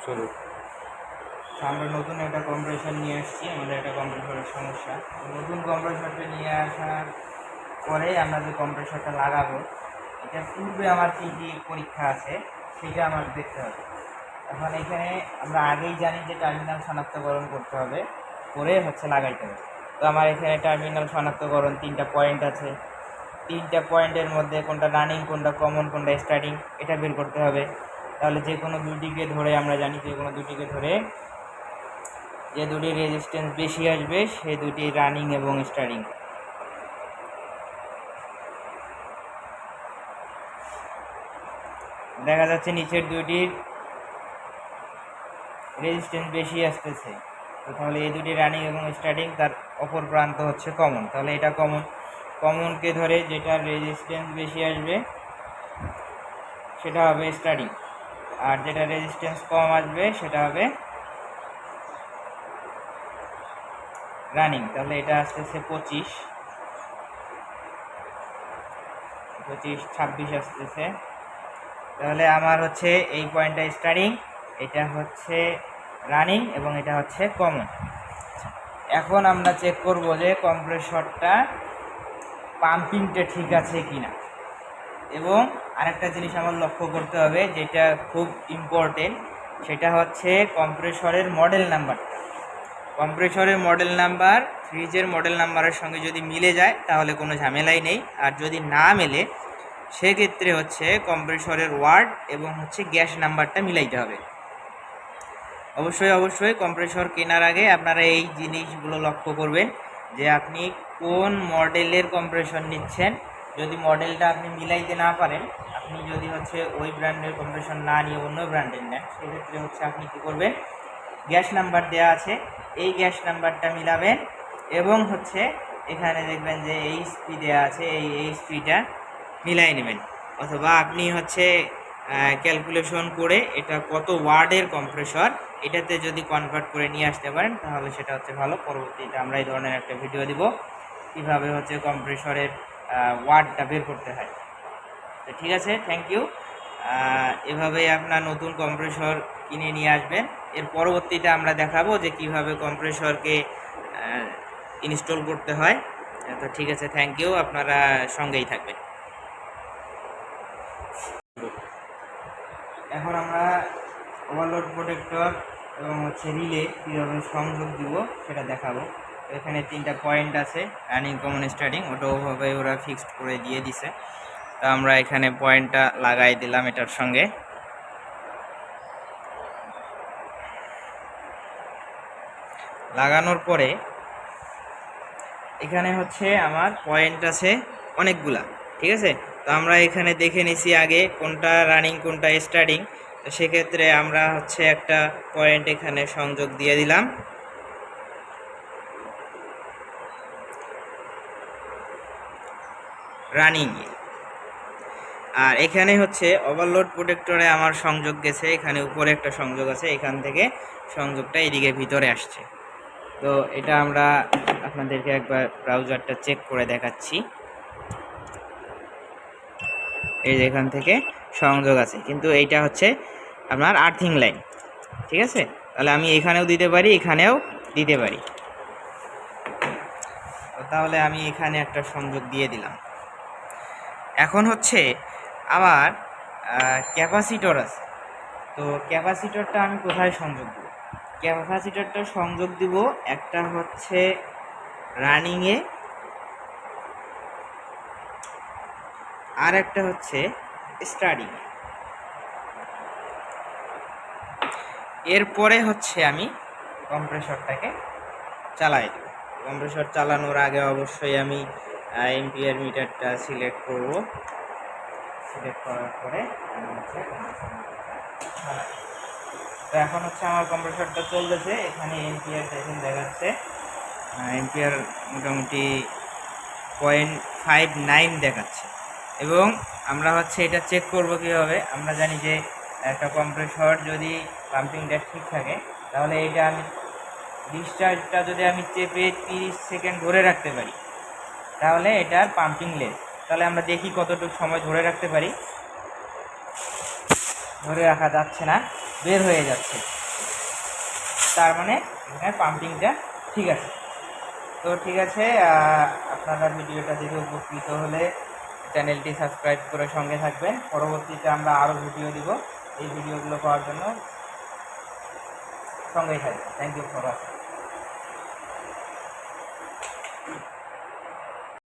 শুরু। আমরা নতুন একটা কম্প্রেসর নিয়ে আসছি, আমাদের একটা কম্প্রেসরের সমস্যা। নতুন কম্প্রেসরটা নিয়ে আসার পরে আমরা যে কম্প্রেসরটা লাগাবো, এটার পূর্বে আমার কী কী পরীক্ষা আছে সেটা আমার দেখতে হবে। এখন এখানে আমরা আগেই জানি যে টার্মিনাল শনাক্তকরণ করতে হবে, করে লাগাইতে হবে। তো আমার এখানে টার্মিনাল শনাক্তকরণ 3টা পয়েন্ট আছে। 3টা পয়েন্টের মধ্যে কোনটা রানিং, কোনটা কমন, কোনটা স্টার্টিং, এটা বের করতে হবে। তাহলে যে কোনো দুটিকে ধরে আমরা জানি, যে কোনো দুটিকে ধরে যে দুটি রেজিস্ট্যান্স বেশি আসবে সেই দুটি রানিং এবং স্টার্টিং। দেখা যাচ্ছে নিচের দুটির রেজিস্ট্যান্স বেশি আসতেছে, তো তাহলে এই দুটি রানিং এবং স্টার্টিং, তার অপর প্রান্ত হচ্ছে কমন। তাহলে এটা কমন, কমনকে ধরে যেটার রেজিস্ট্যান্স বেশি আসবে সেটা হবে স্টার্টিং, আর যেটা রেজিস্ট্যান্স কম আসবে সেটা হবে রানিং। তাহলে এটা আসতেছে 25, 26 আসতেছে। তাহলে আমার হচ্ছে এই পয়েন্টটা স্টার্টিং, এটা হচ্ছে রানিং এবং এটা হচ্ছে কমন। এখন আমরা চেক করব যে কম্প্রেসরটা পাম্পিংটা ঠিক আছে কিনা। এবং আরেকটা জিনিস আমার লক্ষ্য করতে হবে, যেটা খুব ইম্পর্টেন্ট, সেটা হচ্ছে কম্প্রেসরের মডেল নাম্বারটা। কম্প্রেসরের মডেল নাম্বার ফ্রিজের মডেল নাম্বারের সঙ্গে যদি মিলে যায় তাহলে কোনো ঝামেলাই নেই, আর যদি না মেলে সেক্ষেত্রে কম্প্রেসরের ওয়ার্ড এবং গ্যাস নাম্বারটা মিলাইতে হবে। অবশ্যই কম্প্রেসর কেনার আগে আপনারা এই জিনিসগুলো লক্ষ্য করবেন যে আপনি কোন মডেলের কম্প্রেসর নিচ্ছেন। যদি মডেলটা আপনি মিলাইতে না পারেন, আপনি যদি ওই ব্র্যান্ডের কম্প্রেসর না নিয়ে অন্য ব্র্যান্ডের নেন, সেক্ষেত্রে আপনি কী করবেন, গ্যাস নাম্বার দেওয়া আছে, এই গ্যাস নাম্বারটা মিলাবেন এবং এখানে দেখবেন যে এইচপি দেওয়া আছে, এই এইচপিটা মিলাই নেবেন। অথবা আপনি ক্যালকুলেশন করে এটা কত ওয়ার্ডের কম্প্রেসর, এটাতে যদি কনভার্ট করে নিয়ে আসতে পারেন তাহলে সেটা ভালো। পরবর্তীতে আমরা এই ধরনের একটা ভিডিও দিব কীভাবে কম্প্রেসরের ওয়ার্ডটা বের করতে হয়। তো ঠিক আছে, থ্যাংক ইউ। এভাবেই আপনার নতুন কম্প্রেসর কিনে নিয়ে আসবেন। এর পরবর্তীতে আমরা দেখাবো যে কিভাবে কম্প্রেসরকে ইনস্টল করতে হয়। তো ঠিক আছে, থ্যাংক ইউ, আপনারা সঙ্গেই থাকবেন। এখন আমরা ওভারলোড প্রোটেক্টর এবং রিলে কীভাবে সংযোগ দিব সেটা দেখাবো। এখানে 3টা পয়েন্ট আছে, রানিং, কমন, স্টার্টিং। ওটাভাবে ওরা ফিক্সড করে দিয়ে দিছে। তো আমরা এখানে পয়েন্টটা লাগাই দিলাম এটার সঙ্গে। লাগানোর পরে এখানে আমার পয়েন্ট আছে অনেকগুলা, ঠিক আছে। তো আমরা এখানে দেখে নিছি আগে কোনটা রানিং কোনটা স্টার্টিং। তো সেক্ষেত্রে আমরা একটা পয়েন্ট এখানে সংযোগ দিয়ে দিলাম। রানিং। আর এখানে ওভারলোড প্রোটেক্টরে আমার সংযোগ গেছে, এখানে উপরে একটা সংযোগ আছে, এখান থেকে সংযোগটা এদিকে ভিতরে আসছে। তো এটা আমরা আপনাদেরকে একবার ব্রাউজারটা চেক করে দেখাচ্ছি। এই যে এখান থেকে সংযোগ আছে, কিন্তু এইটা আপনার আর্থিং লাইন, ঠিক আছে। তাহলে আমি এখানেও দিতে পারি, এখানেও দিতে পারি। তাহলে আমি এখানে একটা সংযোগ দিয়ে দিলাম। এখন আমার ক্যাপাসিটর আছে। তো ক্যাপাসিটরটা আমি কোথায় সংযোগ দেব? ক্যাপাসিটরটা সংযোগ দিব একটা রানিংয়ে, আর একটা স্টার্টিং। এরপরে আমি কম্প্রেসরটাকে চালাই দেব। কম্প্রেসর চালানোর আগে অবশ্যই আমি এম্পিয়ার মিটারটা সিলেক্ট করব। সিলেক্ট করার পরে তো এখন আমার কম্প্রেসরটা চলতেছে। এখানে এম্পিয়ার দেখুন দেখাচ্ছে, এম্পিয়ার মোটামুটি 0.59 দেখাচ্ছে। এবং আমরা এটা চেক করব কীভাবে। আমরা জানি যে একটা কম্প্রেসর যদি পাম্পিংটা ঠিক থাকে, তাহলে এটা আমি ডিসচার্জটা যদি আমি চেপে 30 সেকেন্ড ধরে রাখতে পারি, তাহলে এটার পাম্পিং লেস। তাহলে আমরা দেখি কতটুকু সময় ধরে রাখতে পারি। ধরে রাখা যাচ্ছে না, বের হয়ে যাচ্ছে, তার মানে এখানে পাম্পিংটা ঠিক আছে। তো ঠিক আছে, আপনারা ভিডিওটা দেখে উপকৃত হলে চ্যানেলটি সাবস্ক্রাইব করে সঙ্গে থাকবেন। পরবর্তীতে আমরা আরও ভিডিও দিব, এই ভিডিওগুলো পাওয়ার জন্য সঙ্গেই থাকবেন। Thank you for watching.